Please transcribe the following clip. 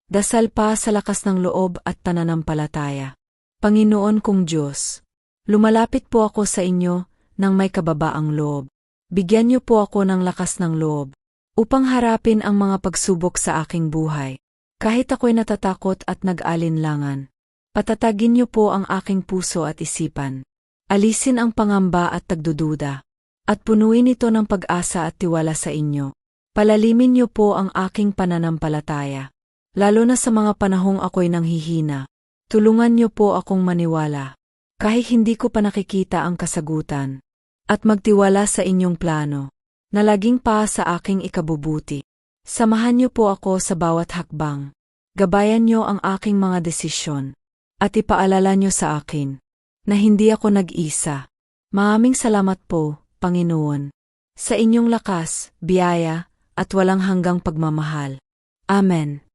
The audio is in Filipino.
Dasal pa sa lakas ng loob at pananampalataya. Panginoon kong Diyos, lumalapit po ako sa inyo nang may kababaang loob. Bigyan niyo po ako ng lakas ng loob upang harapin ang mga pagsubok sa aking buhay. Kahit ako'y natatakot at nag-alinlangan, patatagin niyo po ang aking puso at isipan. Alisin ang pangamba at tagdududa, at punuin ito ng pag-asa at tiwala sa inyo. Palalimin niyo po ang aking pananampalataya, lalo na sa mga panahong ako'y nanghihina. Tulungan niyo po akong maniwala, kahit hindi ko pa nakikita ang kasagutan, at magtiwala sa inyong plano, na laging pa sa aking ikabubuti. Samahan niyo po ako sa bawat hakbang. Gabayan niyo ang aking mga desisyon, at ipaalala niyo sa akin, na hindi ako nag-isa. Maraming salamat po, Panginoon, sa inyong lakas, biyaya, at walang hanggang pagmamahal. Amen.